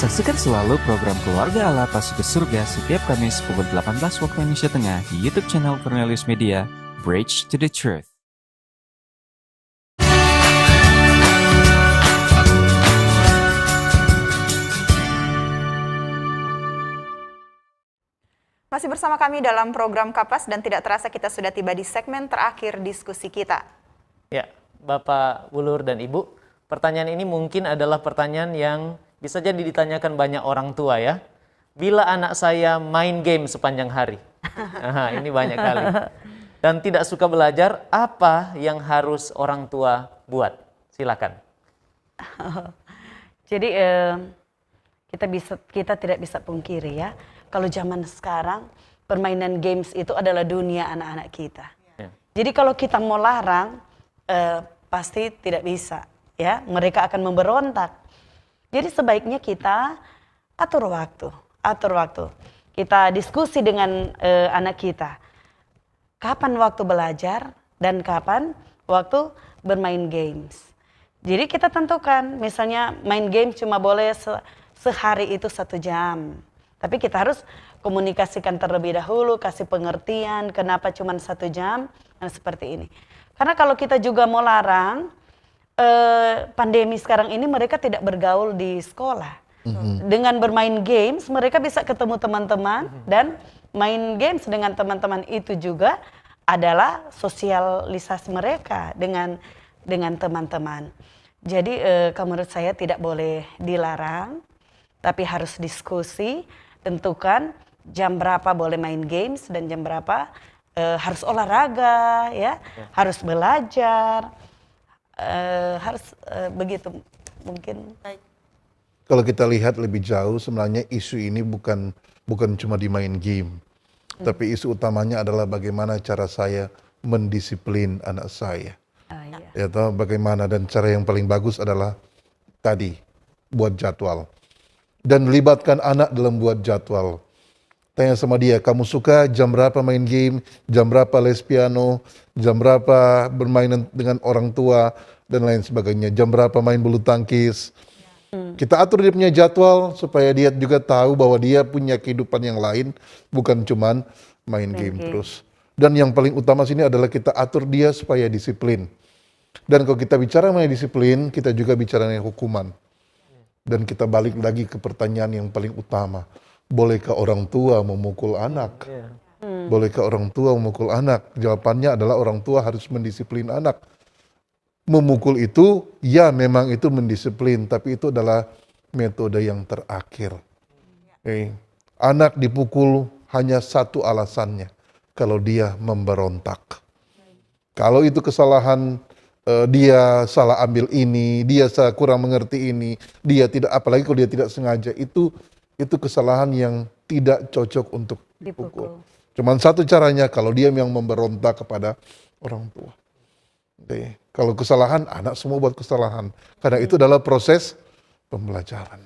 Saksikan selalu program Keluarga Allah Pasti ke Surga setiap Kamis pukul 18 waktu Indonesia Tengah di YouTube channel Cornelius Media, Bridge to the Truth. Masih bersama kami dalam program Kapas dan tidak terasa kita sudah tiba di segmen terakhir diskusi kita. Ya, Bapak Wulur dan Ibu, pertanyaan ini mungkin adalah pertanyaan yang bisa jadi ditanyakan banyak orang tua ya. Bila anak saya main game sepanjang hari? Aha, ini banyak kali. Dan tidak suka belajar, apa yang harus orang tua buat? Silakan. Jadi kita tidak bisa pungkiri ya, kalau zaman sekarang permainan games itu adalah dunia anak-anak kita. Ya. Jadi kalau kita mau larang pasti tidak bisa ya, mereka akan memberontak. Jadi sebaiknya kita atur waktu. Kita diskusi dengan anak kita. Kapan waktu belajar dan kapan waktu bermain games. Jadi kita tentukan, misalnya main game cuma boleh sehari itu 1 jam. Tapi kita harus komunikasikan terlebih dahulu, kasih pengertian kenapa cuma 1 jam, dan seperti ini. Karena kalau kita juga mau larang, pandemi sekarang ini mereka tidak bergaul di sekolah. Dengan bermain games, mereka bisa ketemu teman-teman, dan main games dengan teman-teman itu juga adalah sosialisasi mereka dengan teman-teman. Jadi menurut saya tidak boleh dilarang, tapi harus diskusi, tentukan jam berapa boleh main games dan jam berapa harus olahraga, ya, harus belajar, harus begitu mungkin. Kalau kita lihat lebih jauh, sebenarnya isu ini bukan cuma di main game, tapi isu utamanya adalah bagaimana cara saya mendisiplin anak saya. Ya toh, bagaimana, dan cara yang paling bagus adalah tadi buat jadwal dan libatkan anak dalam buat jadwal. Tanya sama dia, kamu suka jam berapa main game, jam berapa les piano, jam berapa bermain dengan orang tua dan lain sebagainya, jam berapa main bulu tangkis. Kita atur dia punya jadwal supaya dia juga tahu bahwa dia punya kehidupan yang lain, bukan cuman main game terus. Dan yang paling utama sini adalah kita atur dia supaya disiplin. Dan kalau kita bicara mengenai disiplin, kita juga bicara mengenai hukuman. Dan kita balik lagi ke pertanyaan yang paling utama. Bolehkah orang tua memukul anak? Bolehkah orang tua memukul anak? Jawabannya adalah orang tua harus mendisiplin anak. Memukul itu, ya memang itu mendisiplin, tapi itu adalah metode yang terakhir. Anak dipukul hanya satu alasannya, kalau dia memberontak. Kalau itu kesalahan, dia salah ambil ini, dia kurang mengerti ini, dia tidak, apalagi kalau dia tidak sengaja, itu kesalahan yang tidak cocok untuk dipukul. Cuman satu caranya, kalau dia yang memberontak kepada orang tua. Kalau kesalahan, anak semua buat kesalahan. Karena itu adalah proses pembelajaran.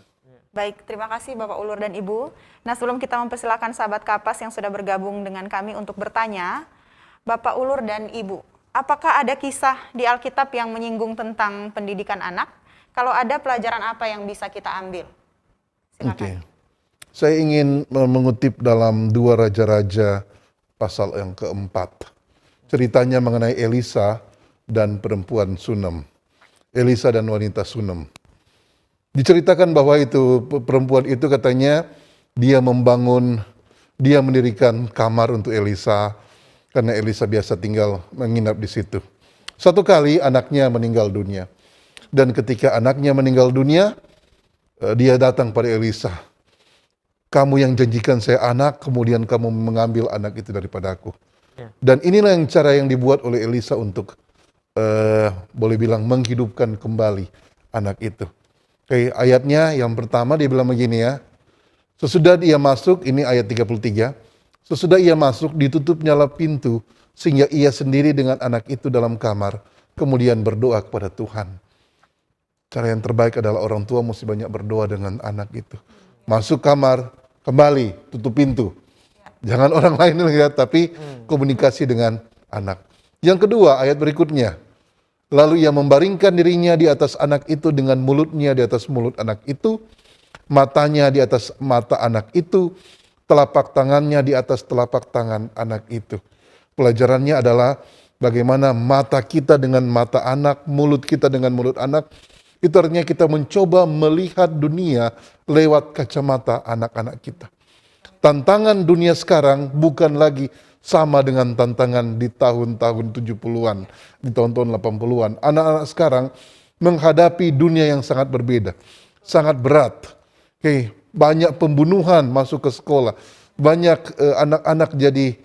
Baik, terima kasih Bapak Ulur dan Ibu. Nah, sebelum kita mempersilakan sahabat Kapas yang sudah bergabung dengan kami untuk bertanya, Bapak Ulur dan Ibu, apakah ada kisah di Alkitab yang menyinggung tentang pendidikan anak? Kalau ada, pelajaran apa yang bisa kita ambil? Silakan. Saya ingin mengutip dalam 2 Raja-Raja pasal yang keempat. Ceritanya mengenai Elisa dan perempuan Sunem. Elisa dan wanita Sunem. Diceritakan bahwa itu perempuan itu katanya dia mendirikan kamar untuk Elisa karena Elisa biasa tinggal menginap di situ. Suatu kali anaknya meninggal dunia. Dan ketika anaknya meninggal dunia, dia datang pada Elisa. Kamu yang janjikan saya anak, kemudian kamu mengambil anak itu daripada aku. Dan inilah yang cara yang dibuat oleh Elisa untuk boleh bilang menghidupkan kembali anak itu. Ayatnya yang pertama dia bilang begini ya. Sesudah dia masuk, ini ayat 33. Sesudah ia masuk, ditutup nyala pintu sehingga ia sendiri dengan anak itu dalam kamar, kemudian berdoa kepada Tuhan. Cara yang terbaik adalah orang tua mesti banyak berdoa dengan anak itu. Masuk kamar, kembali, tutup pintu. Jangan orang lain lihat, tapi komunikasi dengan anak. Yang kedua, ayat berikutnya. Lalu ia membaringkan dirinya di atas anak itu dengan mulutnya di atas mulut anak itu. matanya di atas mata anak itu, telapak tangannya di atas telapak tangan anak itu. Pelajarannya adalah bagaimana mata kita dengan mata anak, mulut kita dengan mulut anak. Itu artinya kita mencoba melihat dunia lewat kacamata anak-anak kita. Tantangan dunia sekarang bukan lagi sama dengan tantangan di tahun-tahun 70-an, di tahun-tahun 80-an. Anak-anak sekarang menghadapi dunia yang sangat berbeda, sangat berat. Banyak pembunuhan masuk ke sekolah, banyak anak-anak jadi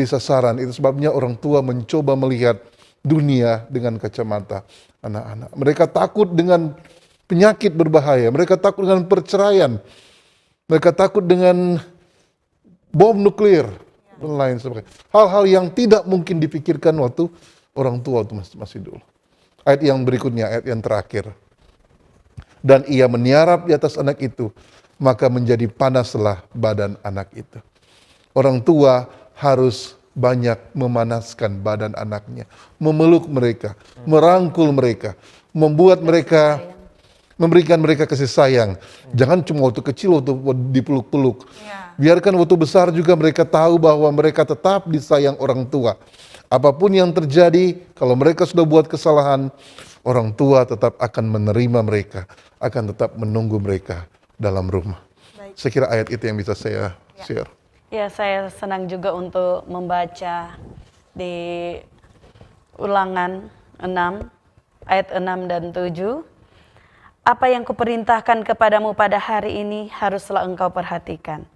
sasaran. Itu sebabnya orang tua mencoba melihat dunia dengan kacamata anak-anak. Mereka takut dengan penyakit berbahaya, mereka takut dengan perceraian, mereka takut dengan bom nuklir dan lain sebagainya. Hal-hal yang tidak mungkin dipikirkan waktu orang tua itu masih dulu. Ayat yang berikutnya, ayat yang terakhir. Dan ia meniarap di atas anak itu, maka menjadi panaslah badan anak itu. Orang tua harus banyak memanaskan badan anaknya, memeluk mereka, merangkul mereka, membuat mereka, memberikan mereka kasih sayang. Jangan cuma waktu kecil, waktu dipeluk-peluk. Biarkan waktu besar juga mereka tahu bahwa mereka tetap disayang orang tua. Apapun yang terjadi, kalau mereka sudah buat kesalahan, orang tua tetap akan menerima mereka, akan tetap menunggu mereka dalam rumah. Saya kira ayat itu yang bisa saya share. Ya, saya senang juga untuk membaca di Ulangan 6, ayat 6 dan 7. Apa yang kuperintahkan kepadamu pada hari ini haruslah engkau perhatikan.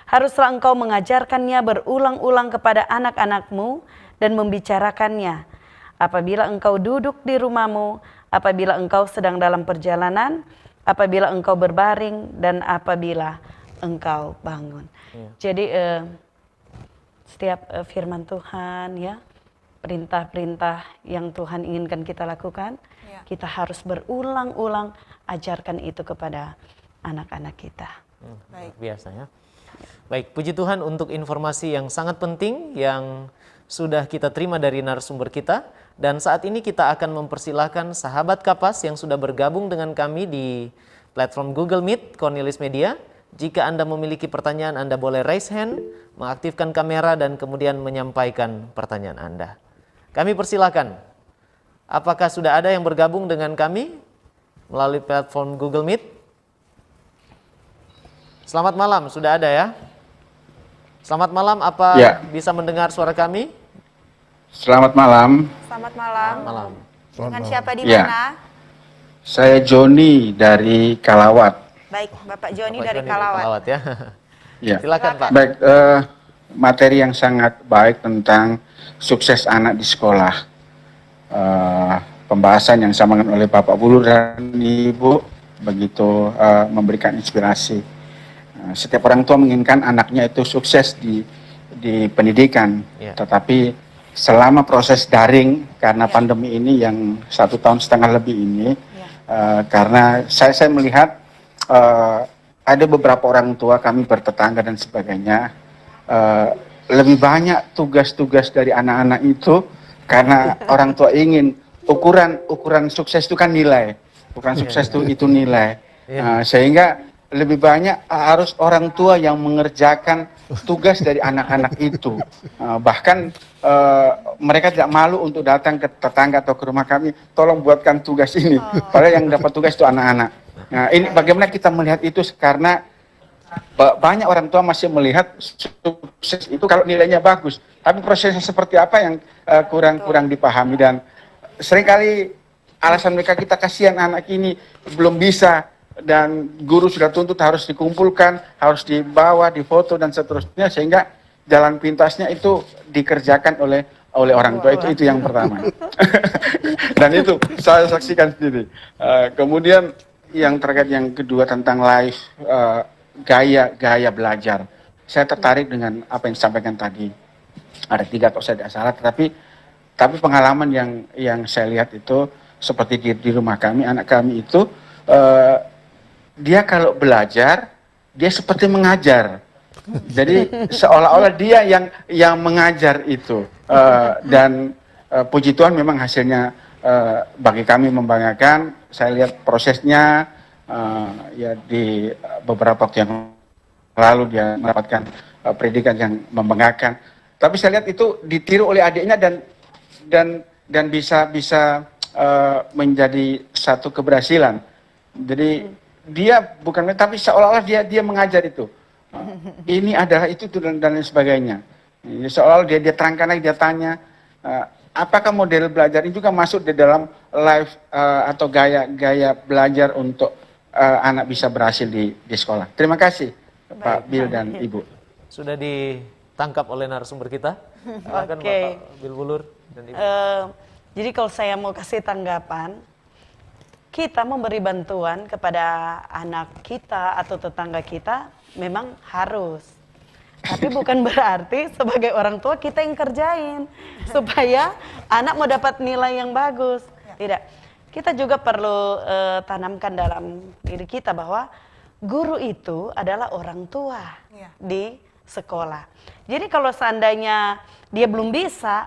Haruslah engkau mengajarkannya berulang-ulang kepada anak-anakmu dan membicarakannya. Apabila engkau duduk di rumahmu, apabila engkau sedang dalam perjalanan, apabila engkau berbaring, dan apabila engkau bangun. Jadi setiap firman Tuhan, ya, perintah-perintah yang Tuhan inginkan kita lakukan, kita harus berulang-ulang ajarkan itu kepada anak-anak kita. Baik, biasanya. Baik, puji Tuhan untuk informasi yang sangat penting yang sudah kita terima dari narasumber kita. Dan saat ini kita akan mempersilahkan sahabat Kapas yang sudah bergabung dengan kami di platform Google Meet, Cornelis Media. Jika Anda memiliki pertanyaan, Anda boleh raise hand, mengaktifkan kamera, dan kemudian menyampaikan pertanyaan Anda. Kami persilahkan. Apakah sudah ada yang bergabung dengan kami melalui platform Google Meet? Selamat malam, sudah ada ya? Selamat malam, apa bisa mendengar suara kami? Selamat malam. Selamat malam. Malam. Dengan siapa di Ya. mana? Saya Joni dari Kalawat. Baik, Bapak Joni Bapak dari Joni Kalawat. ya. Ya. Silakan Pak. Baik, materi yang sangat baik tentang sukses anak di sekolah. Pembahasan yang disampaikan oleh Bapak Bulur dan Ibu begitu memberikan inspirasi. Setiap orang tua menginginkan anaknya itu sukses di pendidikan, tetapi selama proses daring karena pandemi ini yang 1,5 tahun lebih ini, karena saya melihat ada beberapa orang tua kami bertetangga dan sebagainya, lebih banyak tugas-tugas dari anak-anak itu karena orang tua ingin ukuran sukses itu kan nilai, ukuran sukses itu nilai, sehingga lebih banyak harus orang tua yang mengerjakan tugas dari anak-anak itu. Bahkan mereka tidak malu untuk datang ke tetangga atau ke rumah kami, tolong buatkan tugas ini. Padahal yang dapat tugas itu anak-anak. Nah, ini bagaimana kita melihat itu, karena banyak orang tua masih melihat sukses itu kalau nilainya bagus. Tapi prosesnya seperti apa yang kurang dipahami, dan seringkali alasan mereka, kita kasihan anak ini belum bisa, dan guru sudah tuntut harus dikumpulkan, harus dibawa, difoto dan seterusnya, sehingga jalan pintasnya itu dikerjakan oleh orang tua. Itu yang pertama. Dan itu saya saksikan sendiri. Kemudian yang terkait yang kedua tentang life, gaya belajar. Saya tertarik dengan apa yang disampaikan tadi. Ada 3 kalau saya tidak salah, tapi pengalaman yang saya lihat itu seperti di rumah kami, anak kami itu dia kalau belajar, dia seperti mengajar. Jadi seolah-olah dia yang mengajar itu. Dan puji Tuhan memang hasilnya bagi kami membanggakan. Saya lihat prosesnya, ya di beberapa waktu yang lalu dia mendapatkan pendidikan yang membanggakan. Tapi saya lihat itu ditiru oleh adiknya dan bisa menjadi satu keberhasilan. Jadi dia bukan, tapi seolah-olah dia mengajar itu. Ini adalah itu dan lain sebagainya. Jadi, seolah-olah dia terangkan lagi, dia tanya, apakah model belajar ini juga masuk di dalam life atau gaya belajar untuk anak bisa berhasil di sekolah. Terima kasih Pak Bill dan Ibu. Sudah ditangkap oleh narasumber kita. Silakan Bapak Bill Wulur dan Ibu. Jadi kalau saya mau kasih tanggapan, kita memberi bantuan kepada anak kita atau tetangga kita memang harus. Tapi bukan berarti sebagai orang tua kita yang kerjain supaya anak mau dapat nilai yang bagus. Tidak. Kita juga perlu tanamkan dalam diri kita bahwa guru itu adalah orang tua di sekolah. Jadi kalau seandainya dia belum bisa,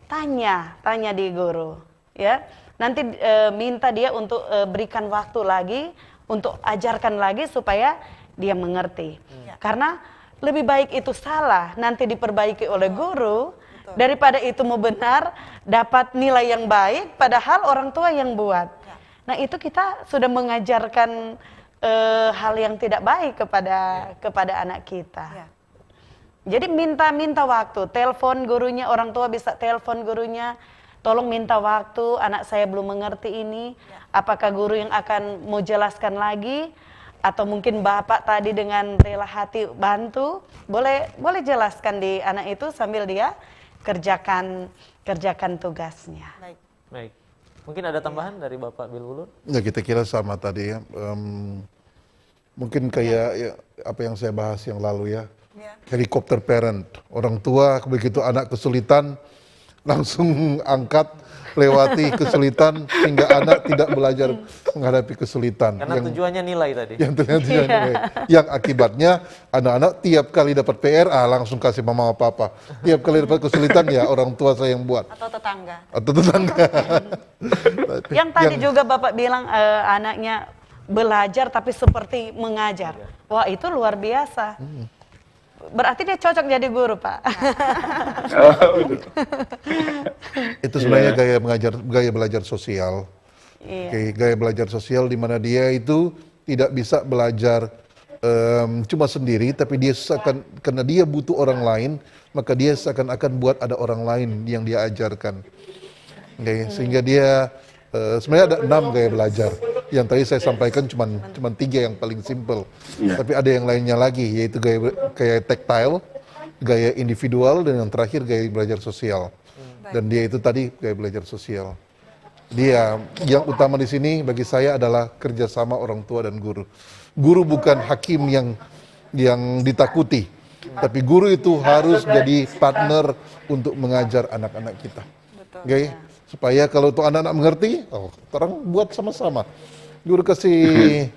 tanya di guru, ya. Nanti minta dia untuk berikan waktu lagi untuk ajarkan lagi supaya dia mengerti. Karena lebih baik itu salah nanti diperbaiki oleh guru daripada itu mau benar dapat nilai yang baik padahal orang tua yang buat. Nah, itu kita sudah mengajarkan hal yang tidak baik kepada anak kita. Jadi minta waktu, telepon gurunya, orang tua bisa telepon gurunya, tolong minta waktu, anak saya belum mengerti ini, apakah guru yang akan mau jelaskan lagi, atau mungkin bapak tadi dengan rela hati bantu, boleh jelaskan di anak itu sambil dia kerjakan tugasnya. Baik. Mungkin ada tambahan dari Bapak Bill Wulur? Ya, kita kira sama tadi ya. Mungkin kayak apa yang saya bahas yang lalu ya. Helikopter parent, orang tua begitu anak kesulitan langsung angkat, lewati kesulitan sehingga anak tidak belajar menghadapi kesulitan. Karena tujuannya nilai tadi. Tujuannya nilai. Yang akibatnya anak-anak tiap kali dapat PRA langsung kasih mama papa. Tiap kali dapat kesulitan ya orang tua saya yang buat. Atau tetangga. Yang tadi juga Bapak bilang anaknya belajar tapi seperti mengajar. Wah, itu luar biasa. Berarti dia cocok jadi guru, Pak. Itu sebenarnya gaya belajar sosial. Gaya belajar sosial di mana dia itu tidak bisa belajar cuma sendiri, tapi dia karena dia butuh orang lain, maka dia seakan-akan buat ada orang lain yang dia ajarkan. Sehingga dia sebenarnya ada 6 gaya belajar. Yang tadi saya sampaikan cuma 3 yang paling simple. Tapi ada yang lainnya lagi, yaitu gaya tactile, gaya individual, dan yang terakhir gaya belajar sosial. Dan dia itu tadi gaya belajar sosial. Dia yang utama di sini bagi saya adalah kerjasama orang tua dan guru. Guru bukan hakim yang ditakuti, tapi guru itu harus jadi partner untuk mengajar anak-anak kita. Supaya kalau tuh anak-anak mengerti, orang buat sama-sama. Guru kasih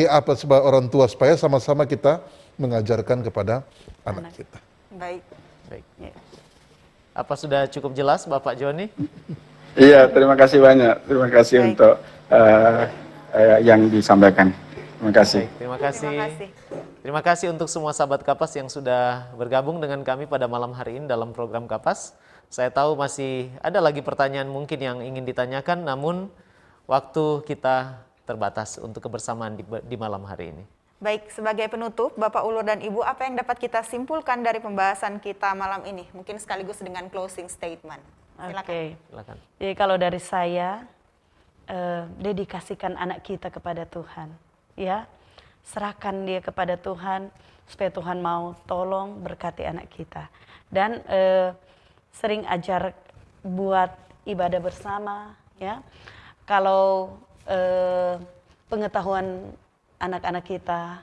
apa sebagai orang tua supaya sama-sama kita mengajarkan kepada anak kita. Baik. Apa sudah cukup jelas Bapak Joni? Iya, terima kasih banyak. Terima kasih untuk yang disampaikan. Terima kasih. Terima kasih untuk semua sahabat Kapas yang sudah bergabung dengan kami pada malam hari ini dalam program Kapas. Saya tahu masih ada lagi pertanyaan mungkin yang ingin ditanyakan, namun waktu kita terbatas untuk kebersamaan di malam hari ini. Baik, sebagai penutup, Bapak Ulur dan Ibu, apa yang dapat kita simpulkan dari pembahasan kita malam ini? Mungkin sekaligus dengan closing statement. Silakan. Jadi kalau dari saya, dedikasikan anak kita kepada Tuhan. Ya, serahkan dia kepada Tuhan, supaya Tuhan mau tolong berkati anak kita. Dan sering ajar buat ibadah bersama, ya. Kalau pengetahuan anak-anak kita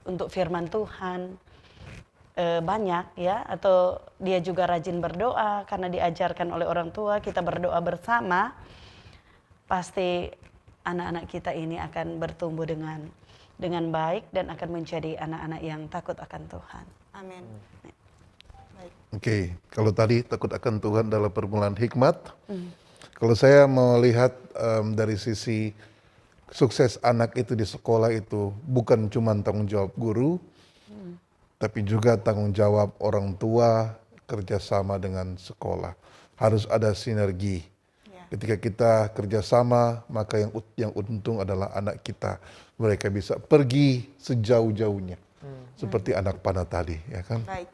untuk firman Tuhan banyak, ya, atau dia juga rajin berdoa karena diajarkan oleh orang tua, kita berdoa bersama, pasti anak-anak kita ini akan bertumbuh dengan baik dan akan menjadi anak-anak yang takut akan Tuhan. Amin. Oke, kalau tadi takut akan Tuhan adalah permulaan hikmat. Kalau saya melihat dari sisi sukses anak itu di sekolah itu bukan cuma tanggung jawab guru, tapi juga tanggung jawab orang tua kerjasama dengan sekolah. Harus ada sinergi. Ketika kita kerjasama, maka yang untung adalah anak kita. Mereka bisa pergi sejauh-jauhnya, seperti anak panah tadi, ya kan? Baik.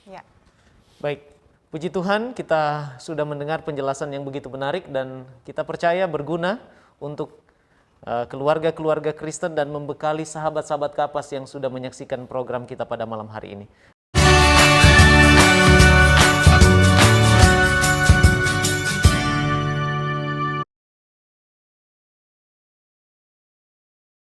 Ya. Baik, puji Tuhan kita sudah mendengar penjelasan yang begitu menarik dan kita percaya berguna untuk keluarga-keluarga Kristen dan membekali sahabat-sahabat Kapas yang sudah menyaksikan program kita pada malam hari ini.